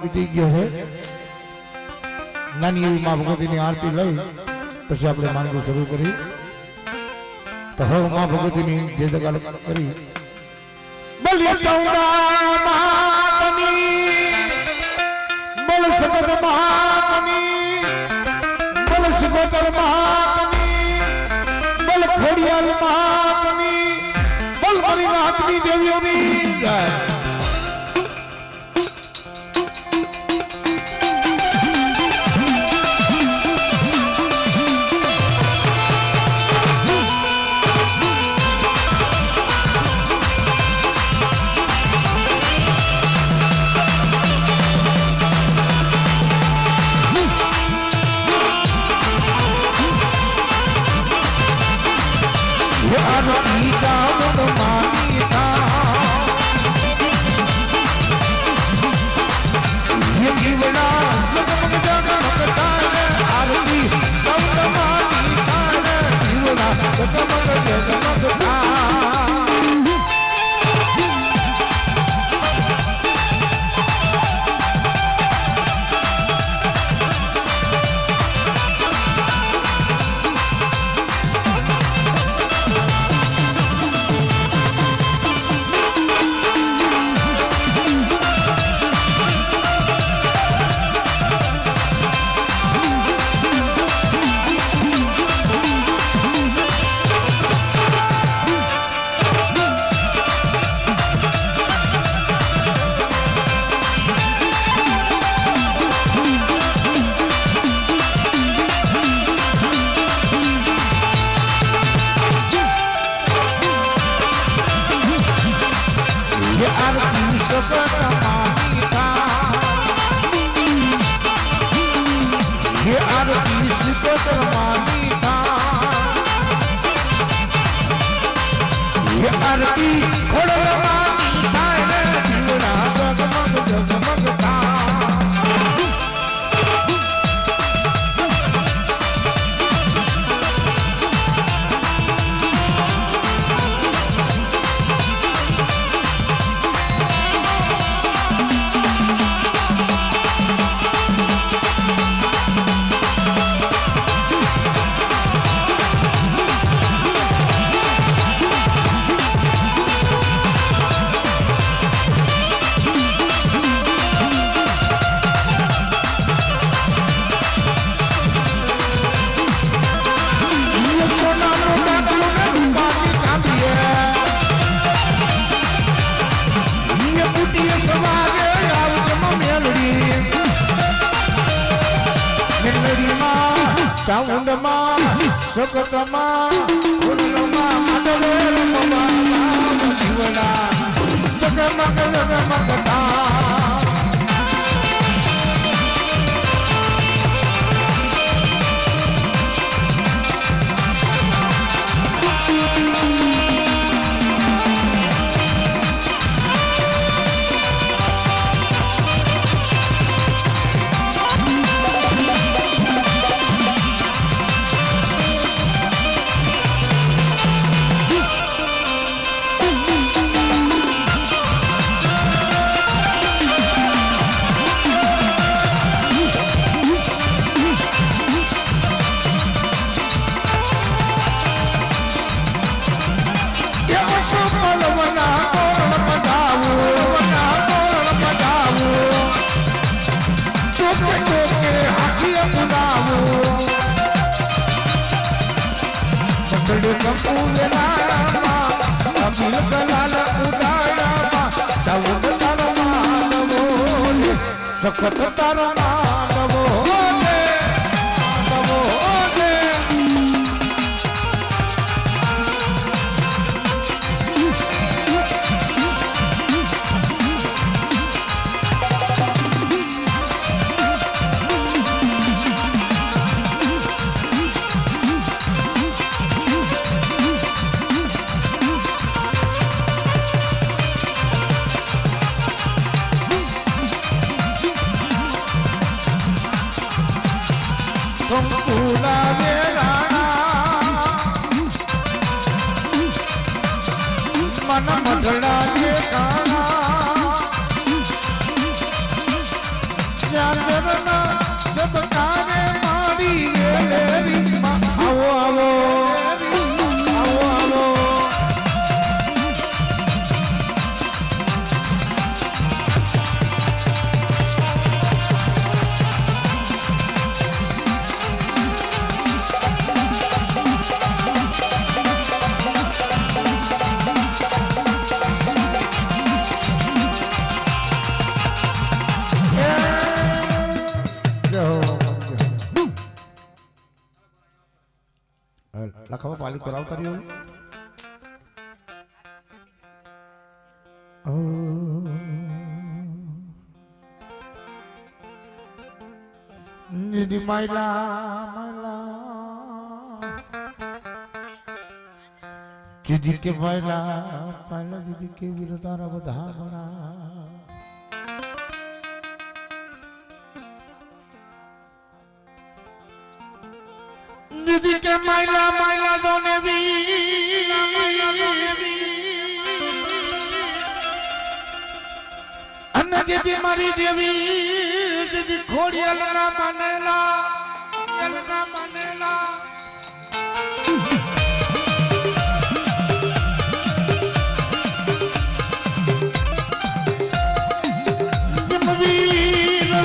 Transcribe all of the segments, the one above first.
बीती गयो है नानी एवी मां भगवतीनी आरती लई પછી આપણે માંગવું શરૂ કરી તો હવે માं ભગવતીની જે જગાલ કરી બોલી ચૌડા માતની બોલ સગત માતની બોલ સુગોતર માતની બોલ ખોડિયાલ માતની બોલ મરીનાથની દેવીઓની જય सकतमा उन्नमा मदवेल ममा जीवना जगमग जगमगता सखत तारा माधवो मन मधड़ा के गाना જાગરના જબ કાને મારી વેલેરી માં આવો આવો આવો આવો લખવા પાલી કરાવતા રહ્યો નિધિ માયલા માયલા જીદી કે માયલા પાયલા જીદી કે વિરતારા બધા બના दीदी के माइला माइला दोने भी अन्ना दीदी मारी देवी दीदी खोड़ी अलना मानेला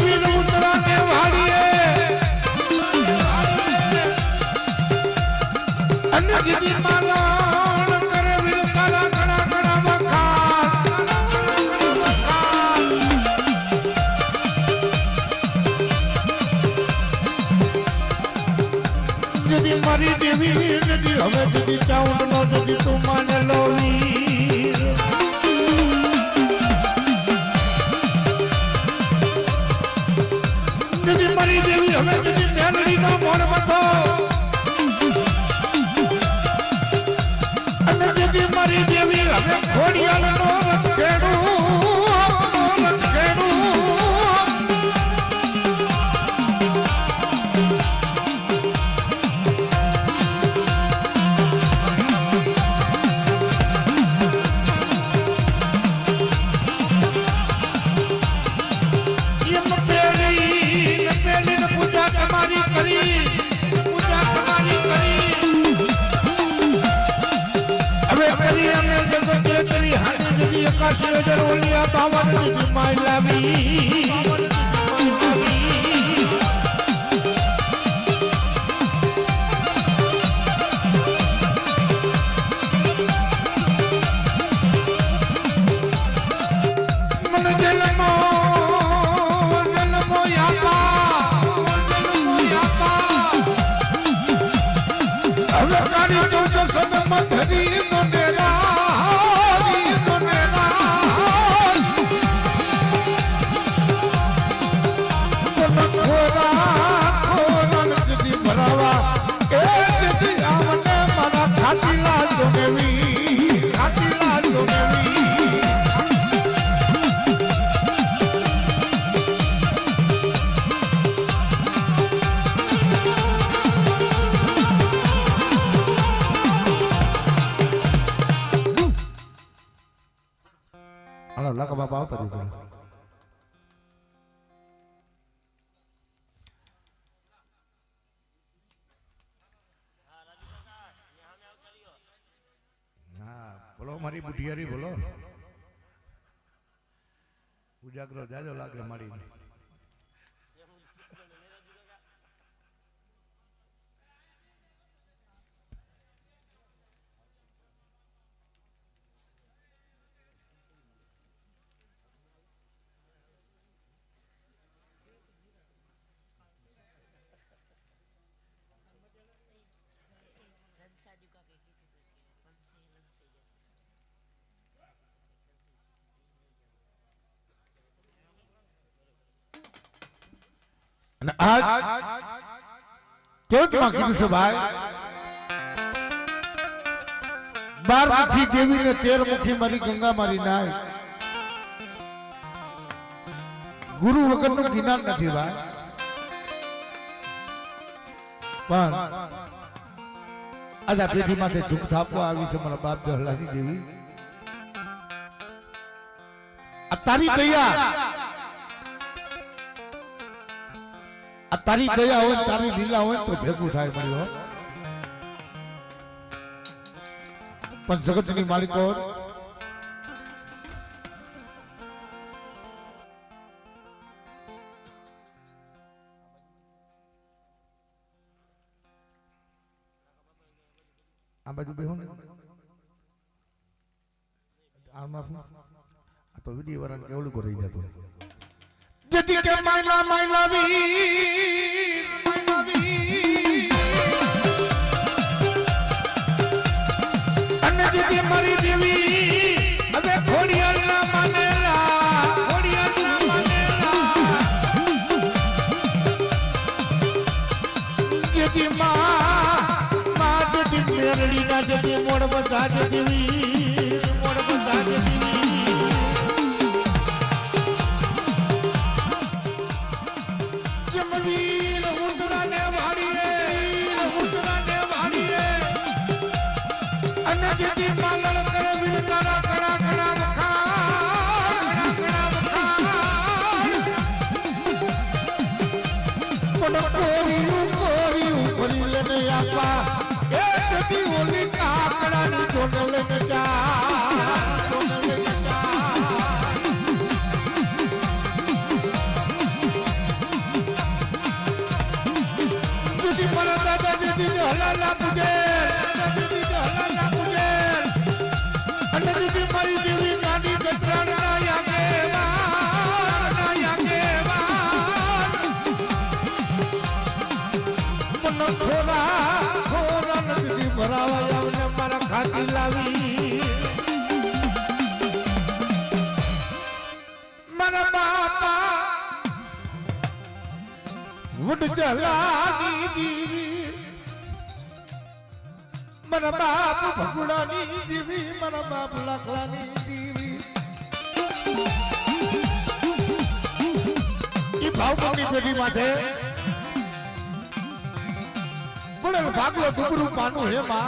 वीर उतरा के वाड़िए अन्ना दीदी मालान करे वीर काला घड़ा घड़ा बखार दीदी मारी देवी दीदी हमें दीदी चाउन नो दीदी तू माने लो वीर दीदी मारी देवी हमें दीदी मेलड़ी नो मोर बतो दीदी मारी देवी हमें खोड़ियाल नो रखेड़ू पूजा तुम्हारी करी तेरी हानि दीदी आकाशी नजर ओलिया बावन दीदी माय लावी मन जलमो यापा હવે કાળી 14 મધરી નો ડેરા લાકા બાપા આવતા દીધો હા બોલો મારી બુઢિયારી બોલો ઉજાગરો જાજો લાગે મારી आज केवट में कीधु से भाई 12 मुखी देवी ने 13 मुखी मारी गंगा मारी नाय गुरु वगैरह नो ज्ञान नहीं भाई पण आज पेटी माथे झुक थापवा आवी से मारा बाप दहलानी देवी आ तारी भैया આ તારી દયા હોય તારી લીલા હોય તો ભેગું થાય મળ્યો પણ જગતની માલિકો આ બાજુ બેહો ને આમાં આ તો વિડિયો વાળા કેવડું કરી જતો જતી કે માયલા માયલાવી અને જતી મારી દેવી હવે ખોડિયાલ ના માનેલા જતી માં જતી મેરડી ના જતી મોડ બધા દેવી મોડ બધા દેવી जदी मालण करे विचारा कड़ा कड़ा वखाण पण कोरी भरी लेने आपा ए जदी ओली काकड़ा नी जोडल ने जदी मरा दादा जदी हलाला मुझे जदी मारी देवी गाड़ी गतराण ना यागे मन खोरा नदी भरावा आवने मारा खाती लावी मारा बापा वड जलानी दीवी मरा बाप भगुड़ानी दीवी मरा बाप लखलानी दीवी ई भावनी पेटी माथे बड़ल भागलो दुबरू पानु हे मां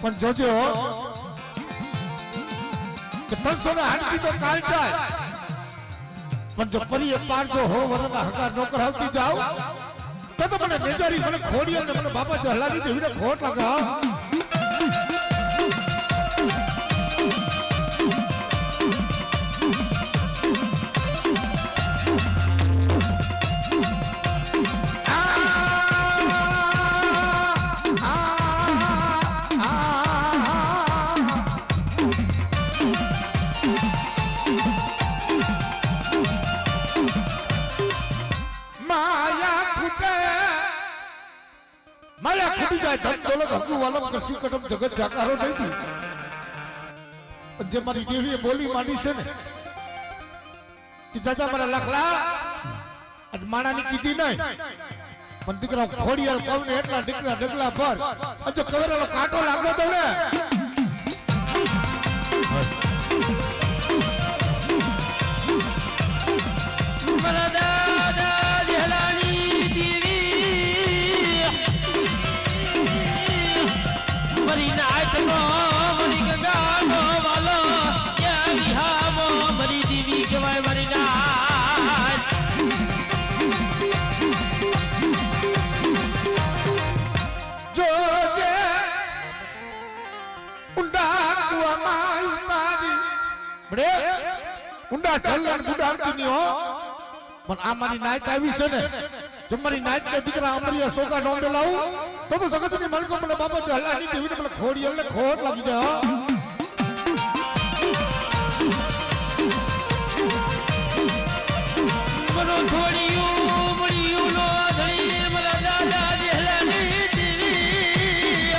पण जोजो कि 300 हाथी तो काल जाए पण जो परी पार जो हो वरना हका नौकर हवती जाओ तो मैंने बेजारी मैंने खोड़िया ने मैंने बाबा जो हल्ला दी थी उन्हें खोट लगा माया खुटी जाए धन दौलत हकू वालम कसी कदम जगत जाकारो नहीं थी जब मारी देवी बोली मानी से ने कि दादा मारा लखला आज माना नी कीधी नहीं पण दीकरा खोड़ियाल कवने એટલા દીકરા ડગલા પર અજો કવેરાનો કાંટો લાગો તો ને મારા દાદા જલાની मरी नाच नो मरी गंगा नो वालो या बिहामो मरी दीवी कवाय मरी नाच जो जे उंडा कुआ माई तारी बड़े उंडा चलन बुडार किनियो पण आ मारी नाच आवी છે ને જો મારી નાચ કે દીકરા અમરિયા સોકા નોંડે લાવું तो जगतनी मालिको મને બાબા જે હલાની દેવી ને મને ખોડિયલ ને ખોટ લાગી જાય મનો છોડિયું લો ધણી મારા દાદા જે હલાની દેવી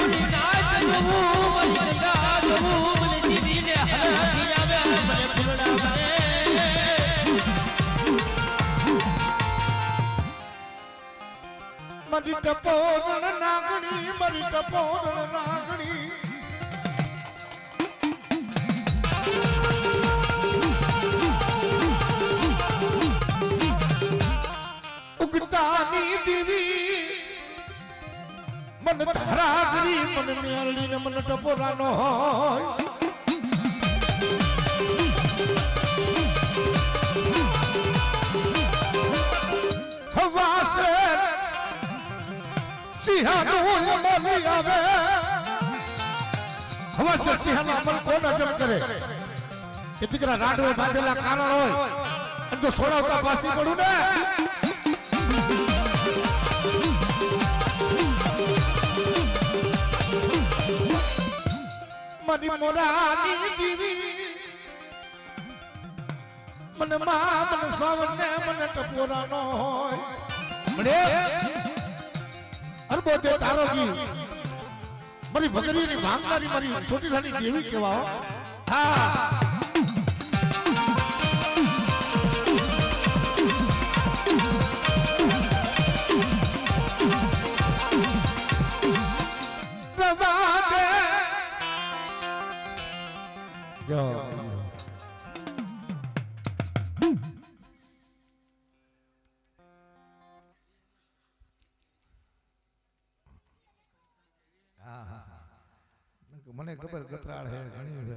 મને નાચ જોવું મને ગા જોવું મને દેવી ને હલાની આવે મને ફૂલડા મને मरी टपोरण नागणी मरी टपोरण नागणी उगतानी देवी मन धरागरी मन मेलनी ने मन टपोरानो होय સિંહાનું મોલી આવે હવે સિંહના અમલ કોણ અજમ કરે કે દીકરા રાડવે બાંધેલા કારણ હોય અને જો સોડાવતા પાસી પડું ને મની મોરાની દીવી મને મા મને સાવને મને ટપોરાનો હોય મને અરબો દે તારો જી મારી ભગરીની ભાંગનારી મારી છોટીલાની દેવી કેવા હો હા મને ખબર ગતરાળ હે ઘણી છે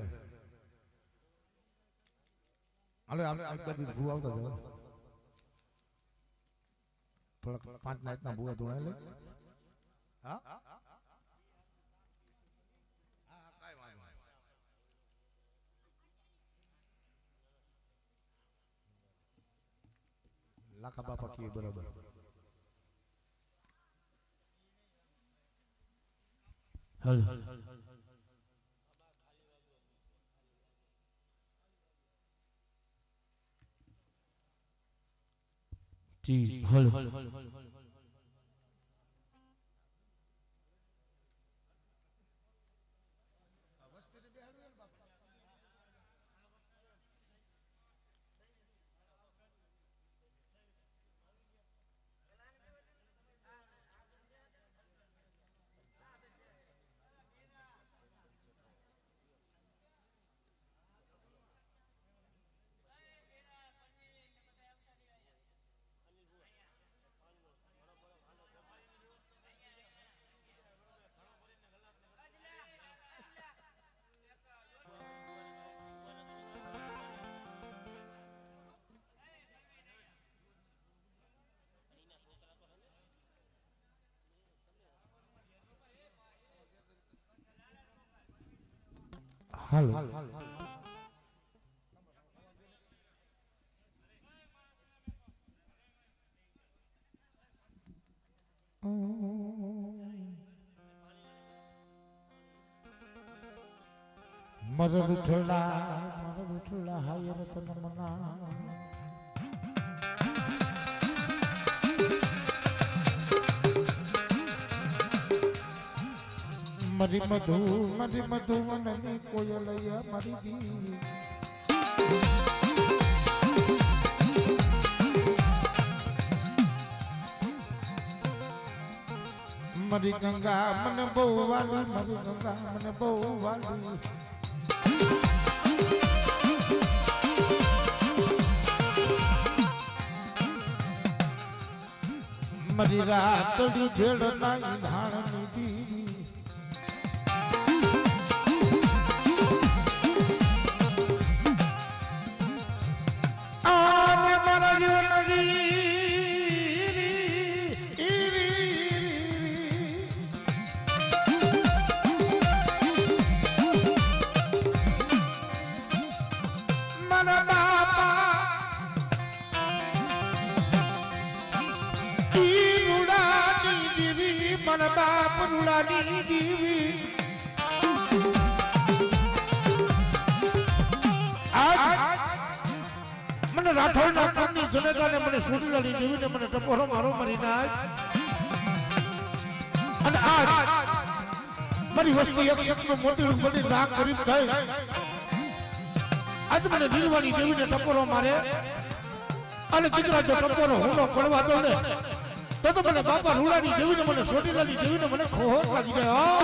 હાલો આમ બધી ભૂ આવતા જો થોડા 5 નાઈટના ભૂવા ધોણા લે હા કાઈ વાંધો લાખા બાપા કી બરાબર હલ जी हल હાલો મર રૂઠડા હાય રતન મના મરી મધુ વનની કોયલૈયા મારી દી મરી ગંગા મને બહુ વાલી મરી ગંગા મને બહુ વાલી મરી રાતડી ભેળ નાઈ ધાણની દી બાપ રૂડાની દેવી મને રાઠોડના કામની જનતાને મને સુરલાની દેવીને મને ટપોરો મારો મારી નાખ અને આજ મારી વસ્તુ એક શખ્સ મોટી બની નાક ગરીબ થઈ આજ મને નીલવાની દેવીને ટપોરો મારે અને દીકરા જો ટપોરો હુનો પડવા દો ને તો મને બાપા રૂડાની દેવીને મને સોટીલાની દેવીને મને ખોહર લાગી ગયો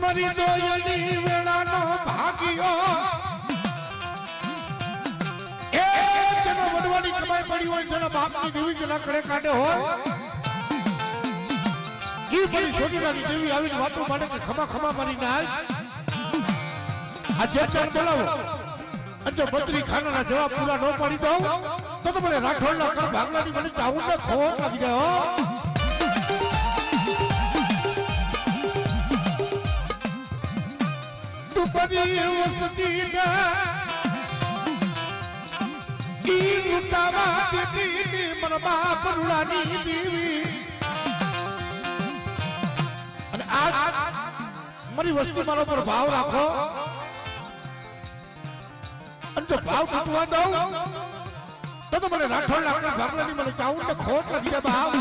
મારી દોયલી વેળાનો ભાગ્યો એ જેનો વડવાની કમાઈ પડી હોય જેના બાપની દેવી જેના કડે કાઢે હોય ઈ બધી સોટીલાની દેવી આવીને વાતો માટે કે ખમા ખમા મારી નાય આ જે ચાર બોલાવો જો બત્રી ખાનાના જવાબ પૂરા ન પાડી દઉં તો મને રાઠોડના કર ભાગલાની મને ચાઉંડા ખોટ લાગી જાય હો. તું બની વસતી ના ઈ લૂંટાવા દેતી મન બાપ રૂડાની દેવી અને આજ મારી વસ્તી મારા પર ભાવ રાખો અને જો ભાવ તૂટવા દઉં તો મને રાઠોડ લાકડા ભાગલાની મને ચાઉં ને ખોટ લાગી જાય ભાવ.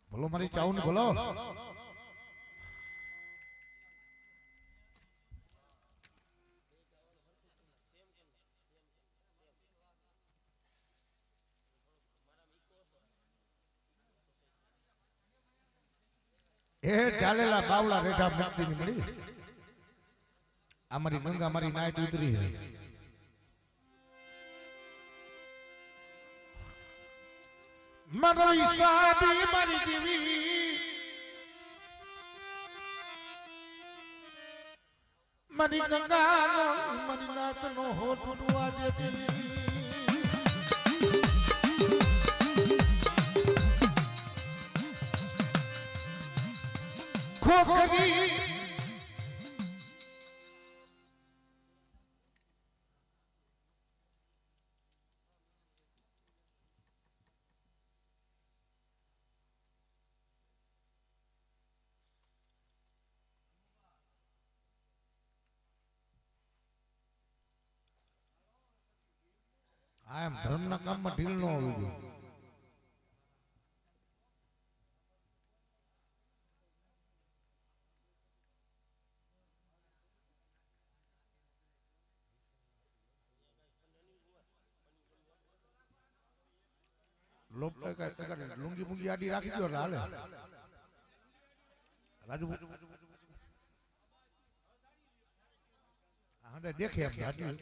બોલો મારી ચાઉન બોલો. એ ચાલેલા બાવળા રેઠા મુક્તિ ની મળી અમારી ગંગા મારી નાઈટ ઉતરી છે. મારો ઈસાબી મારી દેવી મારી ગંગા મારી નાત નો હોઠ ઉડવા દેતી ખોખરી આ એમ ધર્મના કામમાં ઢીલ ન હોવી જોઈએ. લુંગી મુંગી આડી રાખી દો હાલે. રાજુ હા દેખે એમ હાજી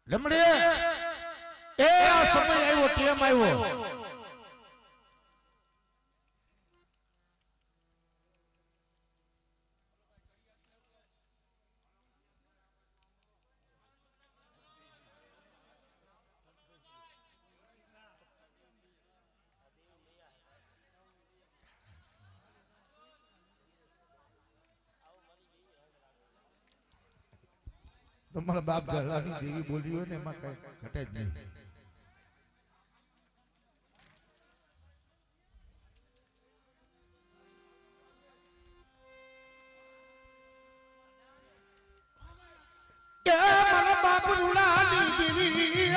લમડે એ આ સમય આવ્યો ટેમ આવ્યો. તમારા બાપ ગળાની દેવી બોલી હોય ને એમાં કઈ ઘટે જ નહીં. મારા બાપ ગળાની દેવી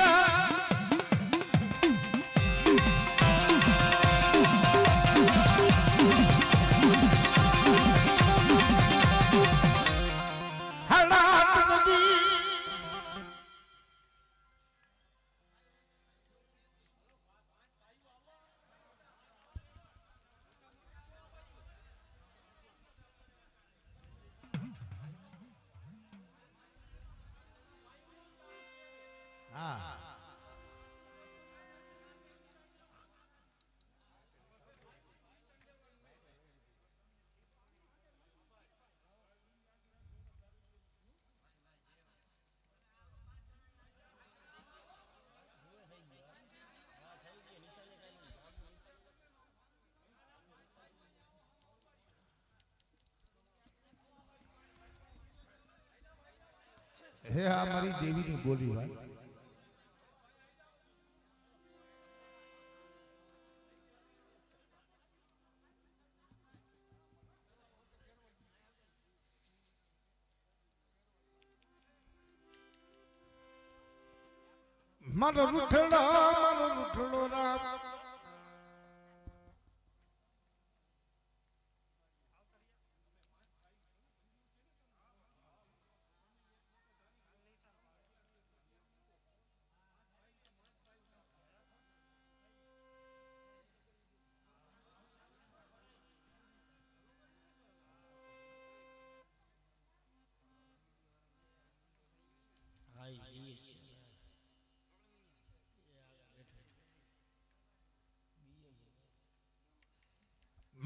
હે આ મારી દેવીની બોલી ભાઈ. મારો રૂઠડો રામ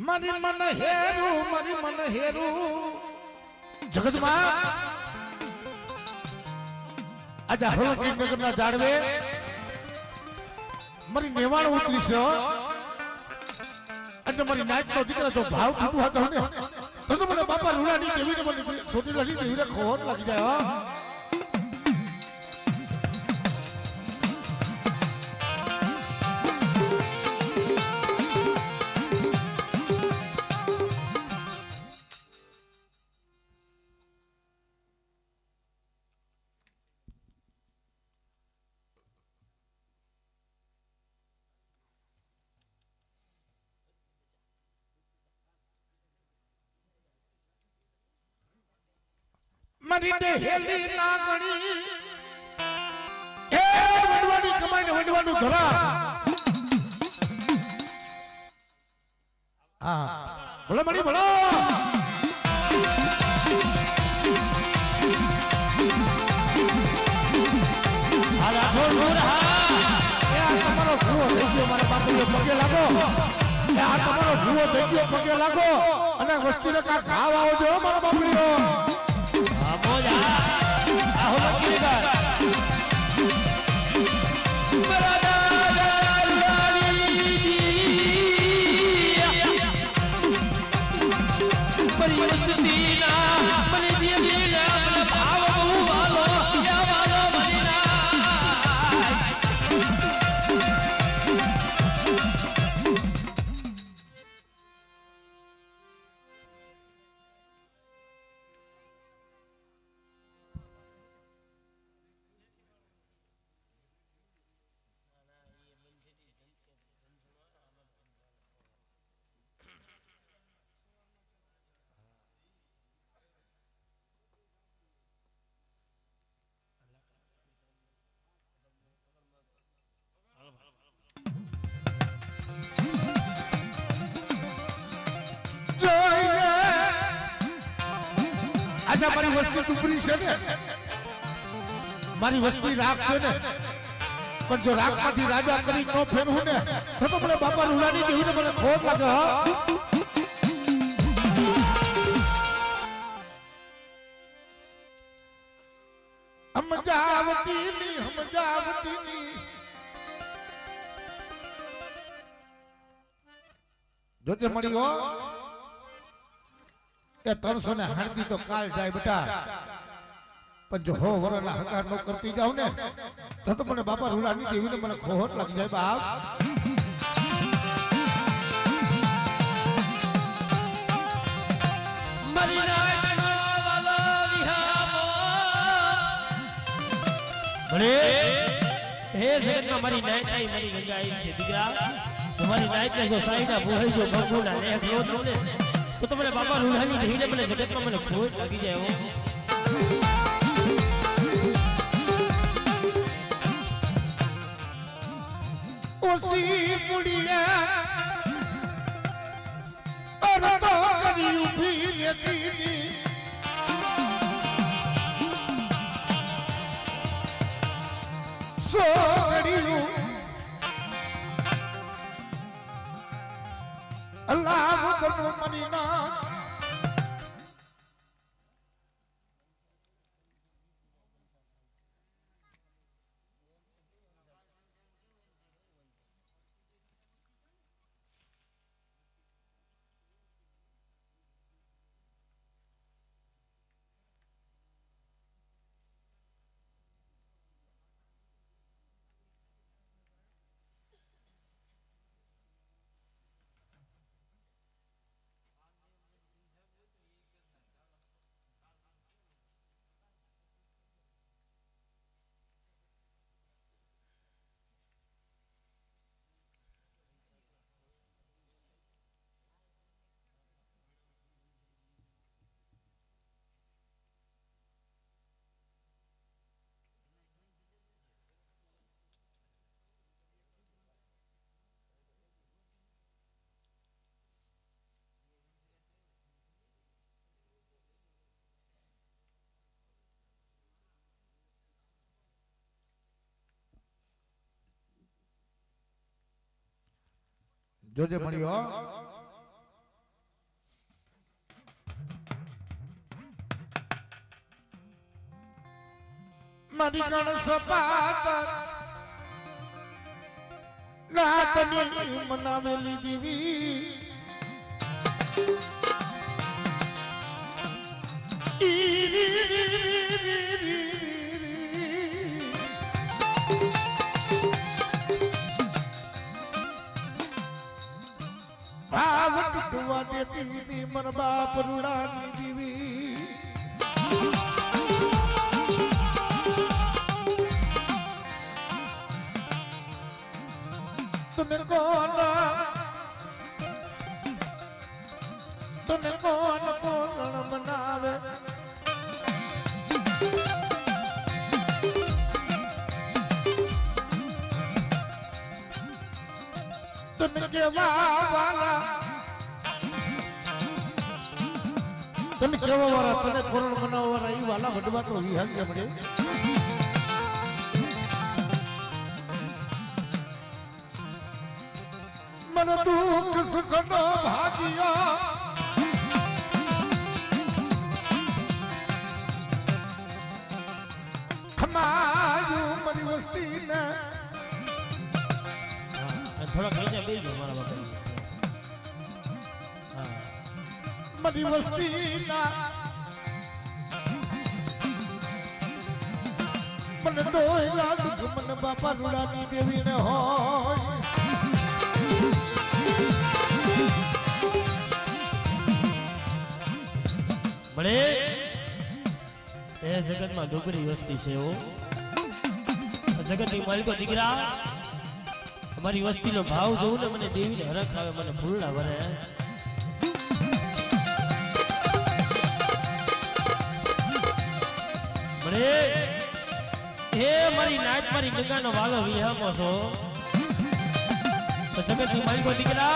મારી મન હેરું જગતમાં આજે હળવદ નગરના જાડવે મારી નેવાણ ઉતરી છે અને મારી નાયકનો દીકરા જો ભાવ તૂટું હતો ને તો મને બાપા રૂડાની દેવીને મને છોટી લાગી દેવીને ખોટ લાગી જાય. મારી દેહેલી નાગણી એ વડવાની કમાઈને વડવાનું ઘરા. હા બોલો મણી બોલો. હાલા બોલ હા એ આ તમારો ભૂવો થઈ ગયો મારા બાપુને પગે લાગો. એ આ તમારો ભૂવો થઈ ગયો પગે લાગો અને વસ્તીને કા ખાવ આવજો મારા બાપુઓ. આજે મારી વસ્તી ડુબરી છે ને, મારી વસ્તી રાખ છે ને, પણ જો રાખમાંથી રાજા કરી ન ફેરવું ને તો મને બાપા રૂડાની જેવી મને ખોટ લાગે. સમજાવતી જોતે મળ્યો એ 360 તો કાલ જાય બેટા, પણ જો હો વરના હકાર ન કરતી જાવ ને તો મને બાપા રૂડાની દેવીને મને ખોટ લાગી જાય બાપ. હે જગતમાં મારી નાઈટ આવી, મારી ગંગા આવી છે દીકરા. તમારી નાઈટ ને જો સાઈડા બોહાઈ જો ભગુના ને એક લોટ નો ને તો તમને બાપા રૂડાની દેવીને મને જગતમાં મને ખોટ લાગી જાય. હો ઓસી પુડિયા અરતો કરી ઉભી રહેતી સોગડીયું અલ્લાહ વગરનો મદીના. જોજે મળ્યો મારી ગણ સપાટ રાતની મનાવેલી દેવી ભાવટ કુવા દેતી મન બાપ રૂડાની દેવી તને કોણ કોણ બનાવે તને કેવા વાલા તને કેવા વાળા તને કોણ બનાવવા વાળા એ વાલા વડવા તો વિહાર કે મળે मन दुख सुख नो भागिया खमायू मरी वस्ती ने थोड़ा नीचे बैठ जाओ हमारा बाबा मरी वस्ती ना मन दो दुख मन बापा रुड़ानी देवी ने हो बड़े ए जगत में डोगरी वस्ती से हो जगत की मालिको दीकरा हमारी वस्ती नो भाव जो ने मने देवी ने हरख आवे मने फूलड़ा भरे बड़े ए मारी नाच मारी गंगा नो वालो विहामो छो तो जगत की मालिको दीकरा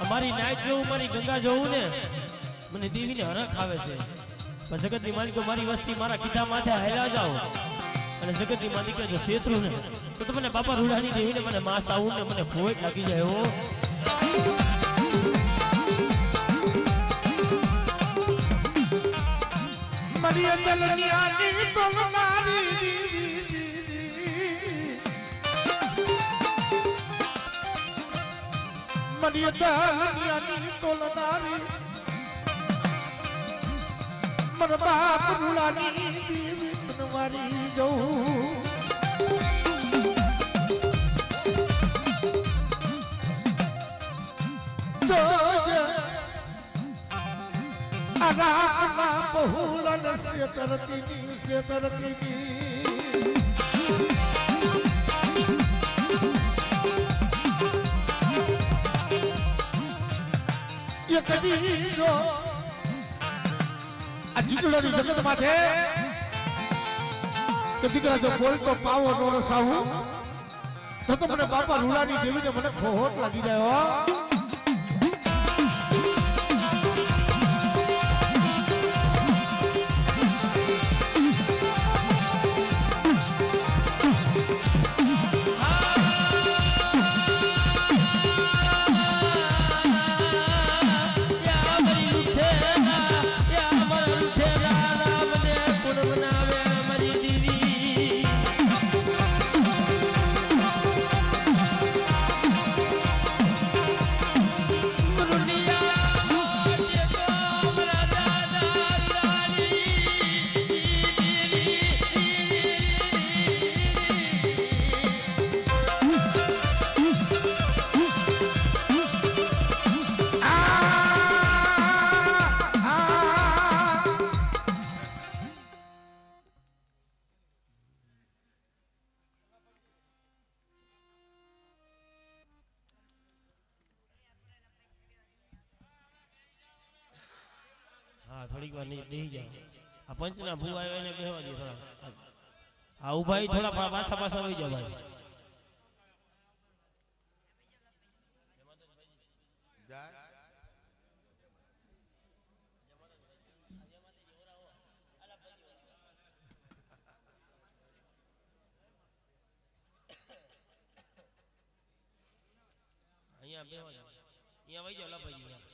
हमारी नाच जो मारी गंगा जो ने મને દેવીને હરખ આવે છે પણ જગતની માલિકો મારી વસ્તી મારા કીધા માથે હેલા જાઓ અને જગતની માલિકે જો શેતરું ને તો તમને બાપા રૂડાની દેવીને મને માસ આવું ને મને ભોય લાગી જાય હો મારી દલનિયાની તોલનારી મારી દલનિયાની તોલનારી મારા બાપ રૂડાની દેવી તનવારી જવું રામા બહુળન સેતરતીની એક દીનો આ જીતડાની જગત માથે કે દીકરા જો બોલતો પાવો નો સાહુ તો મને બાપા રૂડાની દેવીને મને ખોટ લાગી જાય હો થોડીક વાર બેહી જાય આ પંચના ભૂ આવ્યા એને બેહવા દે થોડા આ ઉભાઈ થોડા પાછા પાછા વહી જાય ભાઈ અહીંયા બેહવા જાય અહીંયા વહી જાવ લાભાઈ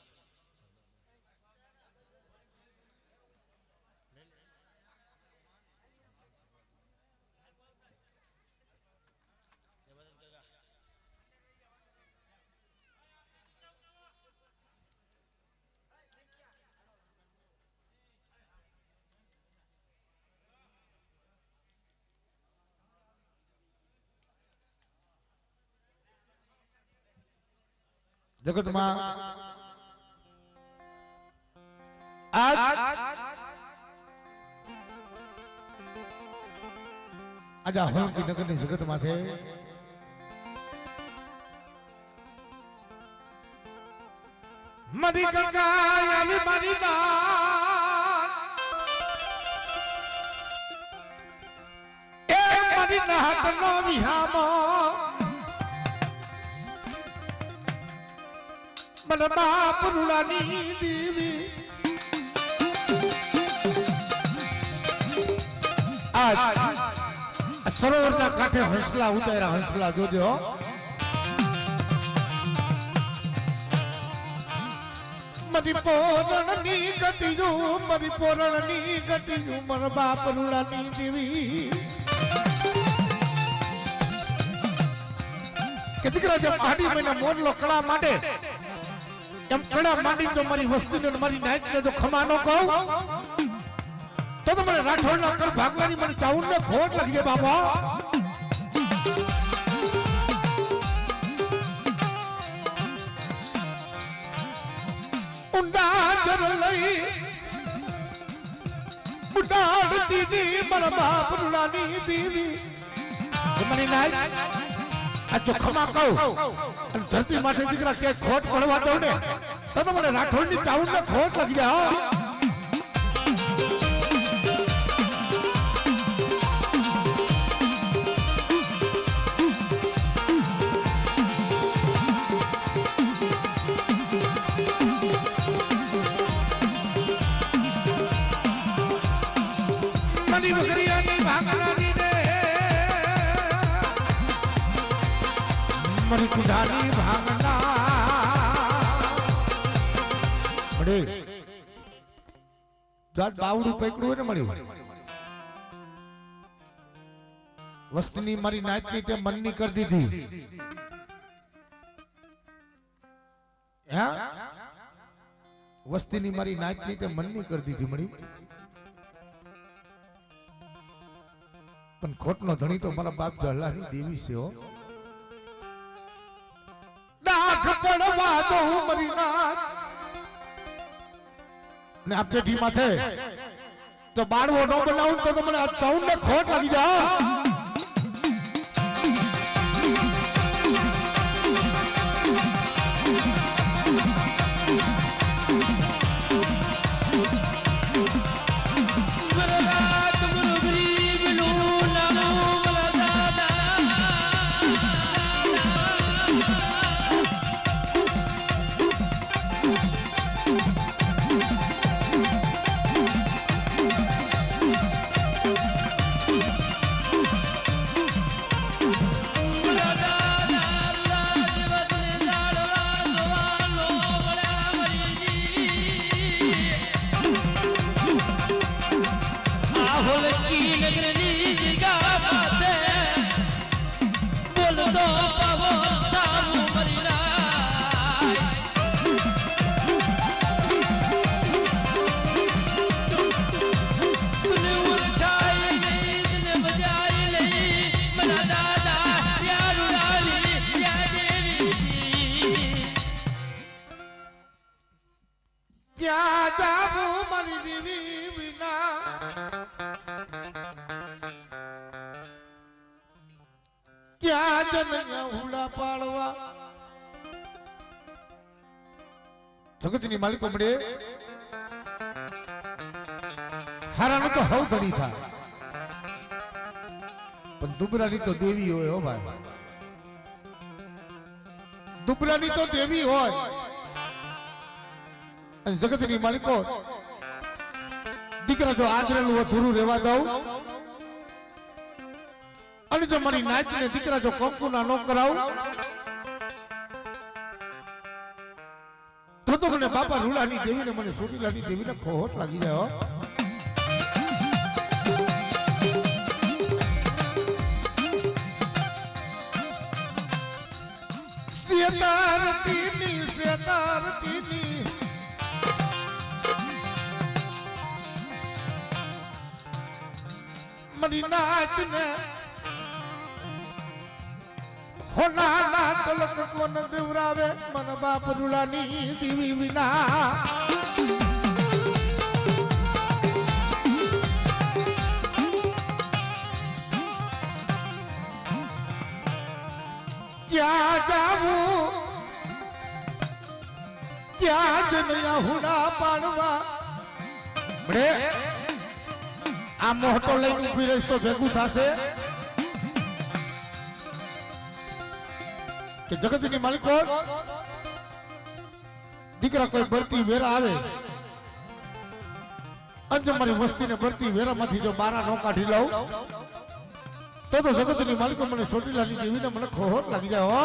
જગતમાં આજ આજા હોલકી નગરની જગતમાં છે મારી ગંગાયાલી મારી દાન એ મારી નાહતનો વિહામો મને બાપ રૂડાની દેવી આજ સરોવરના કાંઠે હંસલા ઉતાર્યા હંસલા જોજો મારી પોરણની ગતિયું મારી પોરણની ગતિયું મારા બાપ રૂડાની દેવી કે દીકરા જે માડી મહિના મોરલો કળા માટે એમ કડા માંડી તો મારી વસ્તીને મારી નાઈટને જો ખમા ન કહું તો મને રાઠોડના કર ભાગલાની મને ચાઉંડને ખોટ લાગી ગઈ બાબા ઊંડા જર લઈ ઉડાડતી દી મારા બાપ રૂડાની દેવી મારી નાઈટ આ ચોખમાં કહું અને ધરતી માટે દીકરા કે ખોટ પડવા દઉં ને તો મને રાઠોડની ચાઉંડને ખોટ લાગી જાય મારી વગરિયાની ભાંગનાની રે મારી કુધાની ભાંગના મળે જાત બાવડું પકડ્યું હોય ને મળ્યું વસ્તીની મારી નાચની તે મનની કરી દીધી હા વસ્તીની મારી નાચની તે મનની કરી દીધી મળી પણ ખોટનો ધણી તો મારા બાપ જહલાની દેવી છે હો ડાખ પડવા દો મારી નાચ ને આ પેઢી માથે તો બાળવો નો બનાવું તો મને આ ચાઉન ને ખોટ લાગી જાય જગતની માલિકો મળે હારાનો તો હવ ધણી થાય પણ દુબરાની તો દેવી હોય હો ભાઈ દુબરાની તો દેવી હોય અને જગતની માલિકો દીકરા જો આદરેલું અધૂરું રહેવા દઉં અને જો મારી નાચને દીકરા જો કંકુના નો કરાવું તો મને બાપા રૂલાની દેવીને મને સોટીલાની દેવીને ખોટ લાગી જાય શેતારતીની મરી નાચને હોના તલક કોન દેવરાવે મન બાપ રૂલાની દેવી વિના ક્યાં જાવું ક્યાં જનયા હુડા પાડવા મળે આ મોહટો લઈને ઉભી રહીશ તો ભેગું થશે કે જગતની માલિકો દીકરા કોઈ ભરતી વેરા આવે અંજ મારી વસ્તીને ભરતી વેરામાંથી જો બારા નો કાઢી લઉં તો જગતની માલિકો મને સોટીલાની દેવીને મને ખોટ લાગી જાય હો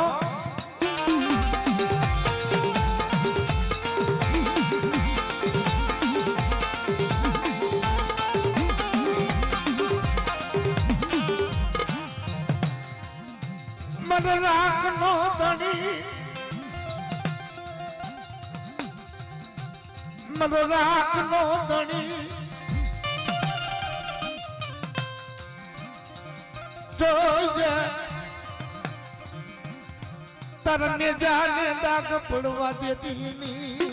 મન રાખનો ધણી મન રાખનો ધણી જોઈએ તરને જાને ડાક પડવા દેતી ની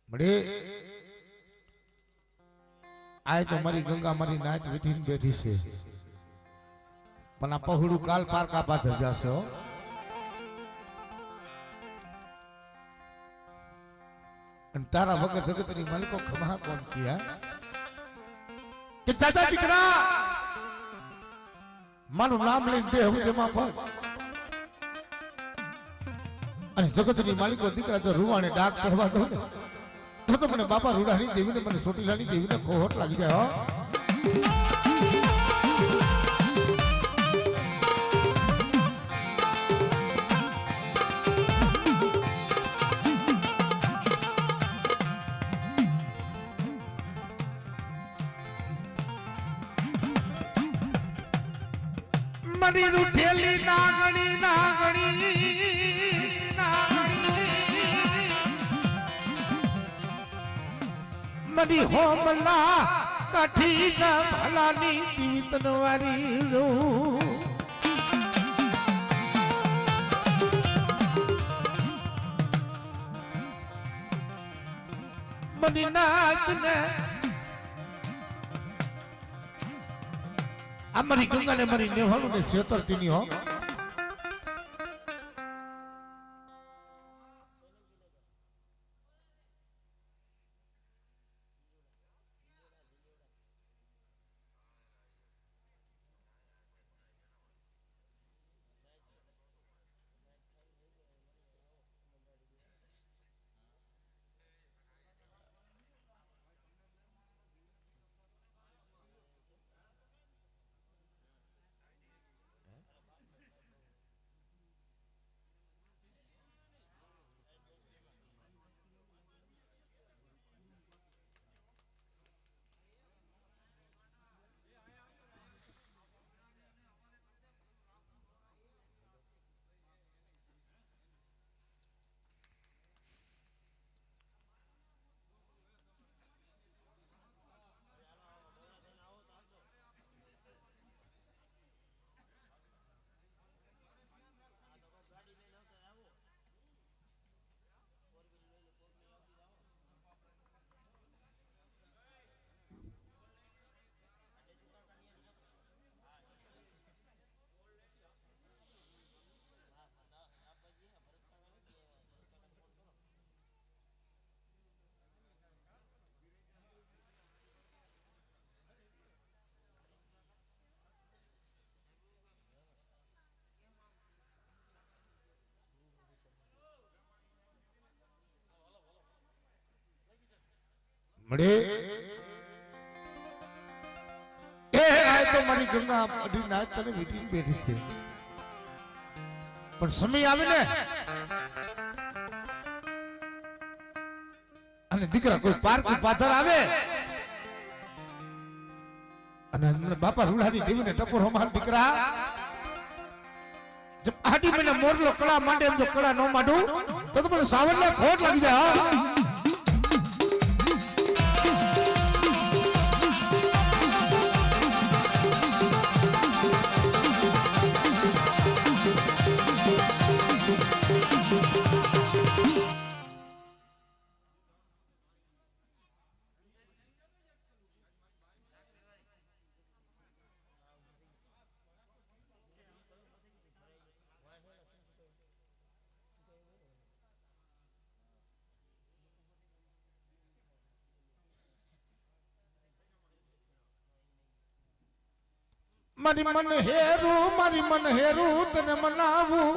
મળે આ તો મારી ગંગા મારી નાચ વીઠીને બેઠી છે પણ આ પહોળું કાલ પારકા પાથર જશે હો અને તારા વગર જગતની માલિકો ખમા કોણ કિયા કે ચાચા દીકરા મારું નામ લઈને દે હું જેમાં પગ અને જગતની માલિકો દીકરા જો રૂવાને ડાક કરવા દો ને તો મને બાપા રૂડાની દેવીને મને સોટીલાની દેવીને ખોહટ લાગી જાય હો મરી રૂઠેલી નાગણી નાગણી મરી હોમલા કાઠી ના ભલાની દીવિતન વારી રો મરી નાચ ને અમારી ગંગા ને મારી નેવાણું ને 76 ની હો મળે એ આ તો મારી ગંગા અઢી નાચ તને વીટી બેઠી છે પણ સમય આવે ને અને દીકરા કોઈ પાર્ક પાથર આવે અને બાપા રૂડાની દેવીને ટપોર હમાર દીકરા જબ આડી મને મોરલો કળા માંડે એમ જો કળા ન માંડું તો મને સાવરને ખોટ લાગી જાય મારી મન હેરું તને મનાવું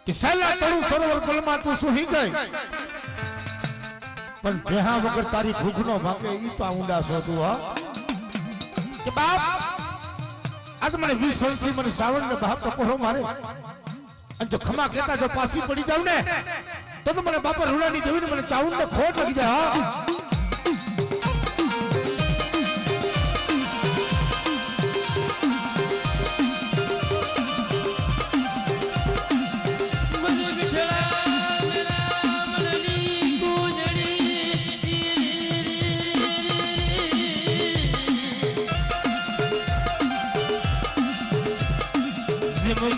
કે સાલા તરું સરોવર ગલમાં તું સુહી ગઈ પણ ભેહા વગર તારી ભૂખ નો ભાગે ઈ તો ઊંડા શોધું હા કે બાપ આજ મને 20 વર્ષથી મને સાવણ ને બાપ ટપોરો મારે અને જો ખમા કહેતા જો પાછી પડી જાવ ને તો મને બાપા રૂડાની દેવીને મને ચાઉન ને ખોટ લાગી જાય હા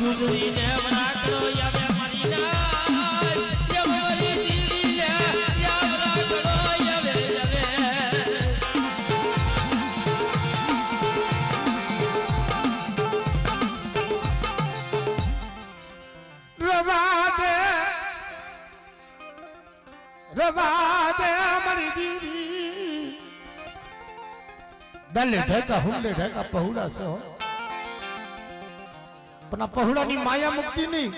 ગુજરી ને વરાકડો યાવે મારી ના યે મારી દીદી લે યાવ રવા દે મારી દીદી ડલે ઢેકા હુંડે ઢેકા પહોળા છે હો પણ આ પહોળાની માયા મુક્તિ નહીં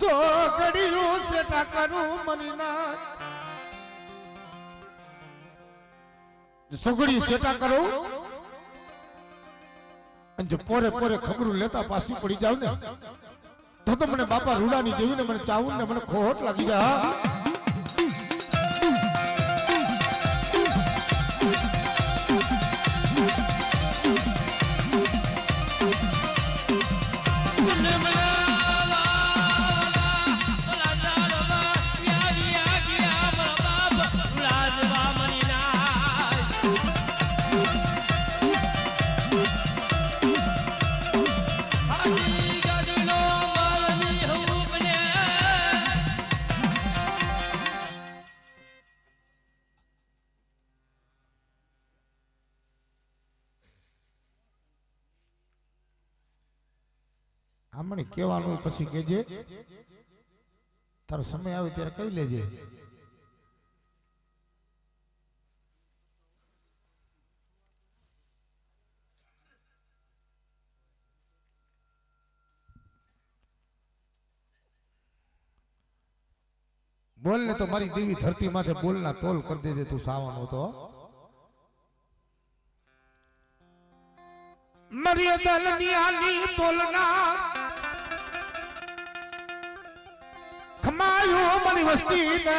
સો ઘડીયું સેટા કરું મની ના સગડી સેટા કરું અને જો પોરે પોરે ખબરું લેતા પાછી પડી જાવ ને તો મને બાપા રૂડાની જેવી ને મને ચાવું ને મને ખોટ લાગી જાય આમણે કહેવાનું પછી કહેજે તારો સમય આવે ત્યારે કહી લેજે બોલ ને તો મારી દેવી ધરતી માથે બોલના તોલ કરી દેજે તું સાવાનો તો મારી દલની આલી તોલના ખમાયો મારી વસ્તી ને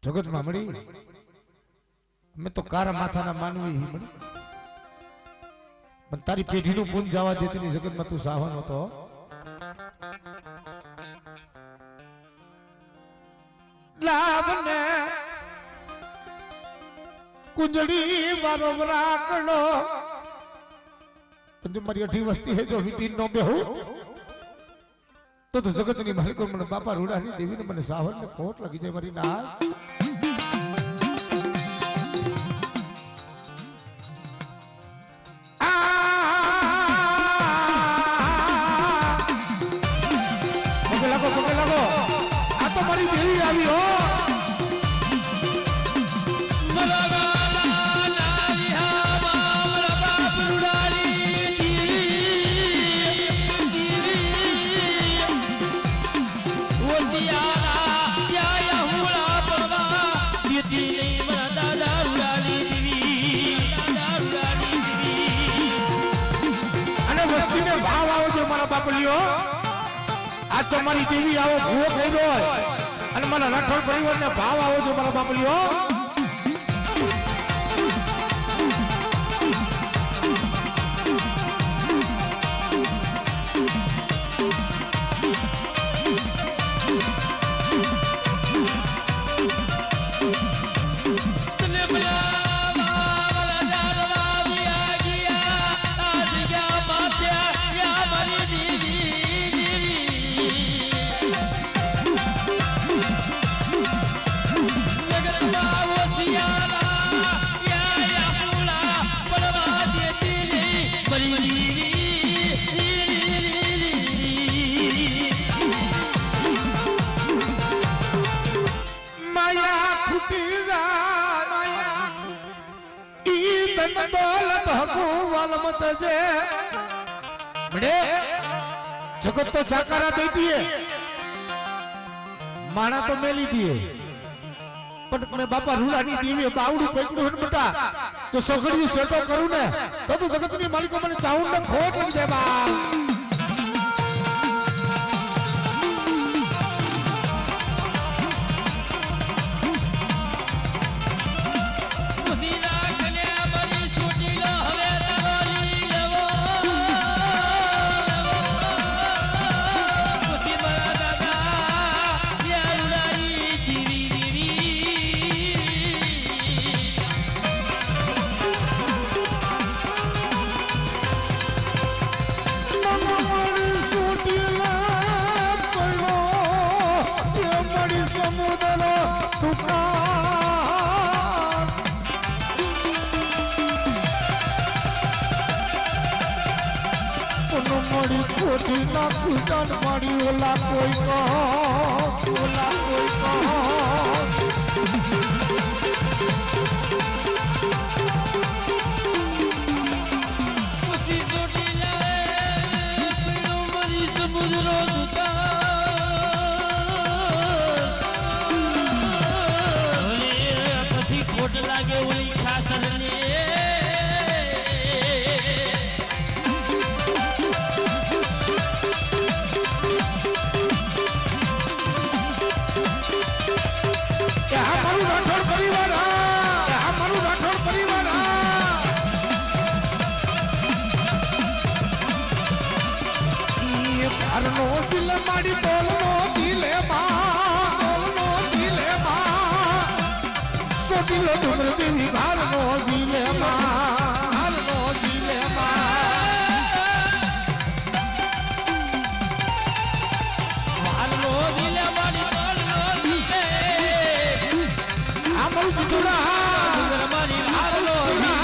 જગત માં મળી મેં તો કારા માથાના માનવી મળી પણ તારી પેઢીનું પૂન જવા દેતી ની જગતમાં તું સાવન હતો લાવને કુંજડી વારો રાખડો પણ જો મારી 8 વસ્તી હે જો વીટી નો બેહું તો જગતની માલિકો મને બાપા રૂડાની દેવીને મને સાવન ને ખોટ લાગી જાય મારી ના પગે લાગો આ તો મારી દેવી આવી હો બાપલીઓ આ તો મારી દેવી આવો ભૂવો કર્યો અને મારા રાઠોડ પરિવારને ભાવ આવો છો મારા બાપલીઓ जगत तो जाकारा दे दिए माना तो मेली दिए पर मैं बापा रूलानी देवी बावड़ू पकड़ू हन बेटा तो सगड़ी सेटो करू ने तो जगत ની માલિકો મને ચાઉં ને ખોટ લઈ દે બા મોડી ખોટી નાખું તન મારી ઓલા કોઈ કહો ઓલા કોઈ કહો પછી છોડી લાવે પીળો મરી સમુદ્રો દુતા પછી ખોટ લાગે ઓલી ખાસર ને નો દિલ માડી બોલનો દિલે બોલનો દિલે સોટીલો ડુંગર દેવી ભારનો દિલે ભારનો દિલે ભારનો દિલે મારી ભારનો દિલે આમલ બિજુડા ડુંગર મારી ભારનો દિલે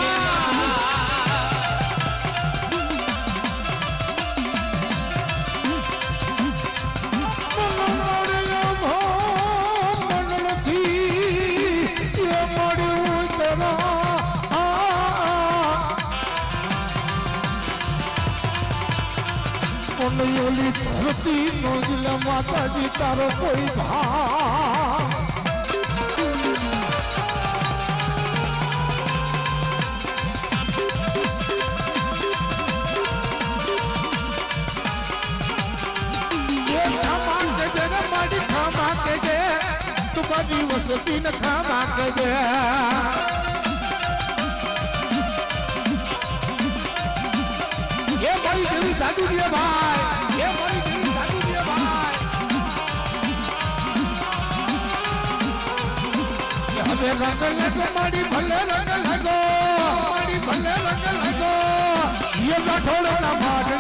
ઓલી ધરતી નો દિલ માતાજી તારો કોઈ ભા માડી ખામા કે જે તું બાજી વસતી ન ખામા કે જે ये बड़ी देवी जादू दिए भाई ये बड़ी देवी जादू दिए भाई हमें रंग लगो माड़ी भले रंग लगो माड़ी भले रंग लगो ये गठोड़ा ना मार